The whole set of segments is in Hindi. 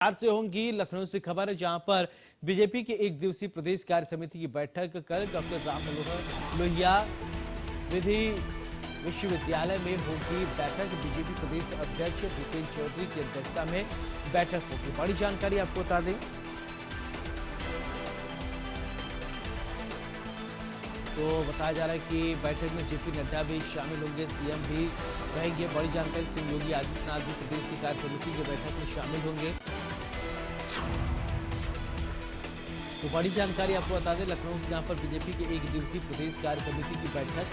आज से होंगी लखनऊ से खबर है, जहां पर बीजेपी के एक दिवसीय प्रदेश कार्य समिति की बैठक कल डॉक्टर राम मनोहर लोहिया विधि विश्वविद्यालय में होगी। बैठक बीजेपी प्रदेश अध्यक्ष भूपेंद्र चौधरी की अध्यक्षता में बैठक होगी। बड़ी जानकारी आपको बता दें तो बताया जा रहा है कि बैठक में जेपी नड्डा भी शामिल होंगे, सीएम भी रहेंगे। बड़ी जानकारी सिंह योगी आदित्यनाथ भी प्रदेश की कार्य समिति की बैठक में शामिल होंगे। तो बड़ी जानकारी आपको बता दें लखनऊ से, जहां पर बीजेपी के एक दिवसीय प्रदेश कार्य समिति की बैठक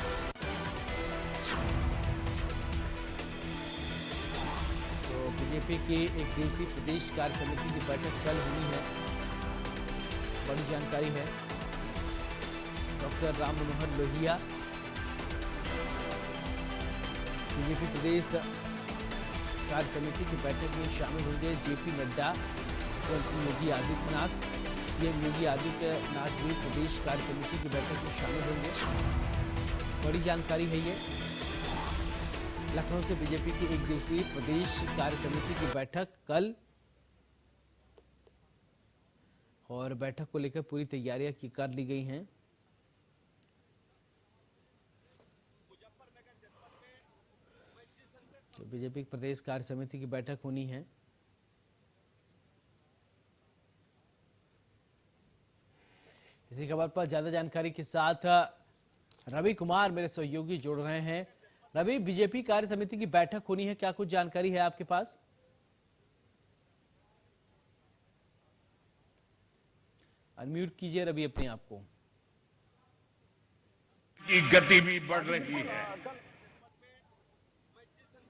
तो बीजेपी के एक दिवसीय प्रदेश कार्य समिति की बैठक कल होनी है। बड़ी जानकारी है। डॉक्टर राम मनोहर लोहिया बीजेपी प्रदेश कार्य समिति की बैठक में शामिल होंगे। जेपी नड्डा, मुख्यमंत्री योगी आदित्यनाथ, सीएम योगी आदित्यनाथ भी प्रदेश कार्य समिति की बैठक में शामिल होंगे। बड़ी जानकारी है ये। लखनऊ से बीजेपी की एक दिवसीय प्रदेश कार्य समिति की बैठक कल, और बैठक को लेकर पूरी तैयारियां कर ली गई हैं। तो बीजेपी की प्रदेश कार्य समिति की बैठक होनी है। इसी खबर पर ज्यादा जानकारी के साथ रवि कुमार मेरे सहयोगी जुड़ रहे हैं। रवि, बीजेपी कार्य समिति की बैठक होनी है, क्या कुछ जानकारी है आपके पास? अनम्यूट कीजिए रवि अपने आप को। की गति भी बढ़ रही है।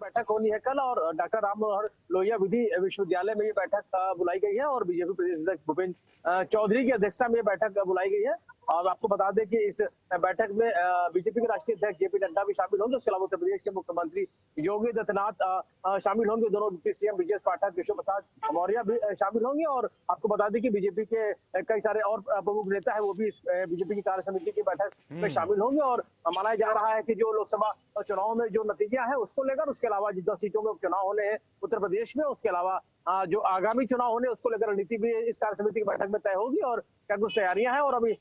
बैठक होनी है कल, और डॉक्टर राम मनोहर लोहिया विधि विश्वविद्यालय में ये बैठक बुलाई गई है और बीजेपी प्रदेश अध्यक्ष भूपेंद्र चौधरी की अध्यक्षता में ये बैठक बुलाई गई है। और आपको बता दें कि इस बैठक में बीजेपी के राष्ट्रीय अध्यक्ष जेपी नड्डा भी शामिल होंगे। उसके अलावा उत्तर प्रदेश के मुख्यमंत्री योगी आदित्यनाथ शामिल होंगे। दोनों डिप्टी सीएम ब्रजेश पाठक, केशव प्रसाद मौर्य भी शामिल होंगे। और आपको बता दें कि बीजेपी के कई सारे और प्रमुख नेता है, वो भी इस बीजेपी की कार्य समिति की बैठक में शामिल होंगे। और माना जा रहा है कि जो लोकसभा चुनाव में जो नतीजा है उसको लेकर, उसके अलावा जिन 10 सीटों में उपचुनाव होने हैं उत्तर प्रदेश में, उसके अलावा जो आगामी चुनाव होने उसको लेकर रणनीति भी इस कार्य समिति की बैठक में तय होगी। और क्या कुछ तैयारियां हैं, और अभी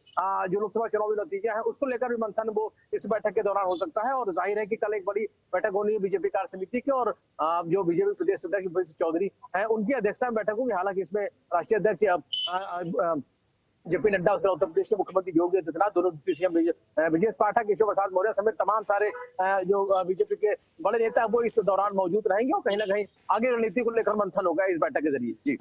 जो लोकसभा चुनाव में नतीजा है उसको लेकर भी मंथन वो इस बैठक के दौरान हो सकता है। और जाहिर है कि कल एक बड़ी बैठक होनी है बीजेपी कार्य समिति की, और जो बीजेपी प्रदेश अध्यक्ष भूपेंद्र चौधरी है उनकी अध्यक्षता में बैठक होगी। हालांकि इसमें राष्ट्रीय अध्यक्ष जेपी नड्डा, उसके उत्तर प्रदेश के मुख्यमंत्री योगी आदित्यनाथ, दोनों सीएम ब्रजेश पाठक, केशव प्रसाद मौर्य समेत तमाम सारे जो बीजेपी के बड़े नेता है वो इस दौरान मौजूद रहेंगे। और कहीं ना कहीं आगे रणनीति को लेकर मंथन होगा इस बैठक के जरिए। जी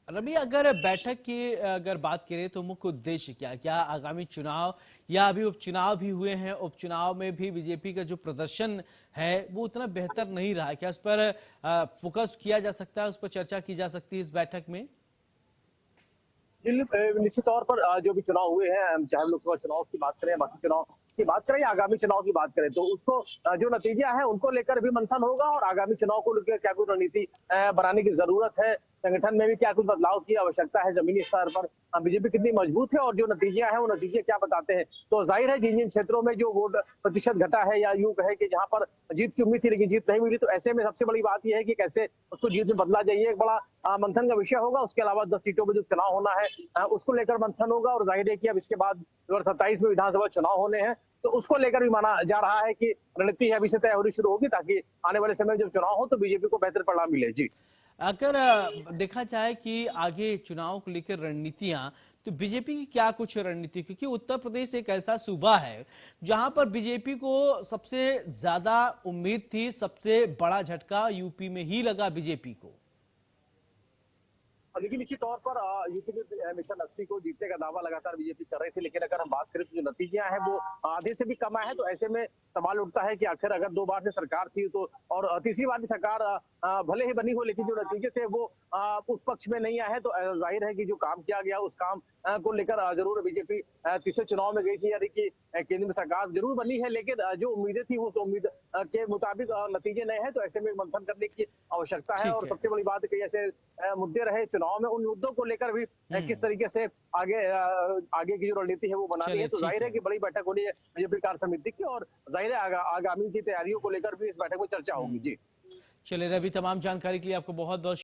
रवि, अगर बैठक की बात करें तो मुख्य उद्देश्य क्या आगामी चुनाव या अभी उपचुनाव भी हुए हैं, उपचुनाव में भी बीजेपी का जो प्रदर्शन है वो उतना बेहतर नहीं रहा, क्या उस पर फोकस किया जा सकता है, उस पर चर्चा की जा सकती है इस बैठक में? निश्चित तौर पर जो भी चुनाव हुए हैं, चाहे लोकसभा चुनाव की बात करें, बाकी चुनाव की बात करें या आगामी चुनाव की बात करें, तो उसको जो नतीजा है उनको लेकर भी मंथन होगा। और आगामी चुनाव को लेकर क्या कुछ रणनीति बनाने की जरूरत है, संगठन में भी क्या कुछ बदलाव की आवश्यकता है, जमीनी स्तर पर बीजेपी कितनी मजबूत है और जो नतीजे हैं वो नतीजे क्या बताते हैं। तो जाहिर है जिन जिन क्षेत्रों में जो वोट प्रतिशत घटा है, या यूं कहे कि जहां पर जीत की उम्मीद थी लेकिन जीत नहीं मिली, तो ऐसे में सबसे बड़ी बात यह है कि कैसे उसको जीत में बदला जाइए, एक बड़ा मंथन का विषय होगा। उसके अलावा 10 सीटों में जो चुनाव होना है उसको लेकर मंथन होगा। और जाहिर है कि अब इसके बाद 2027 में विधानसभा चुनाव होने हैं, तो उसको लेकर भी माना जा रहा है कि रणनीति अभी से तय होनी शुरू होगी, ताकि आने वाले समय में जब चुनाव हो तो बीजेपी को बेहतर परिणाम मिले। जी, अगर देखा जाए कि आगे चुनाव को लेकर रणनीतियां, तो बीजेपी की क्या कुछ रणनीति, क्योंकि उत्तर प्रदेश एक ऐसा सूबा है जहां पर बीजेपी को सबसे ज्यादा उम्मीद थी, सबसे बड़ा झटका यूपी में ही लगा बीजेपी को। लेकिन निश्चित तौर पर यूपी में मिशन 80 को जीतने का दावा लगातार बीजेपी कर रही थी, लेकिन अगर हम बात करें तो जो नतीजे हैं वो आधे से भी कम आए हैं। तो ऐसे में सवाल उठता है कि आखिर अगर 2 बार से सरकार थी तो, और तीसरी बार भी सरकार भले ही बनी हो, लेकिन जो नतीजे थे वो उस पक्ष में नहीं आए हैं। तो जाहिर है कि जो काम किया गया उस काम को लेकर जरूर बीजेपी तीसरे चुनाव में गई थी, यानी कि केंद्र में सरकार जरूर बनी है, लेकिन जो उम्मीदें थी उस उम्मीद के मुताबिक नतीजे नहीं है। तो ऐसे में मंथन करने की आवश्यकता है। और सबसे बड़ी बात है कि ऐसे मुद्दे रहे चुनाव में, उन मुद्दों को लेकर भी किस तरीके से आगे की जो रणनीति है वो बनानी है। तो जाहिर है कि बड़ी बैठक होनी है बीजेपी कार्य समिति की, और जाहिर है आगामी की तैयारियों को लेकर भी इस बैठक में चर्चा होगी। जी चलिए रवि, तमाम जानकारी के लिए आपको बहुत बहुत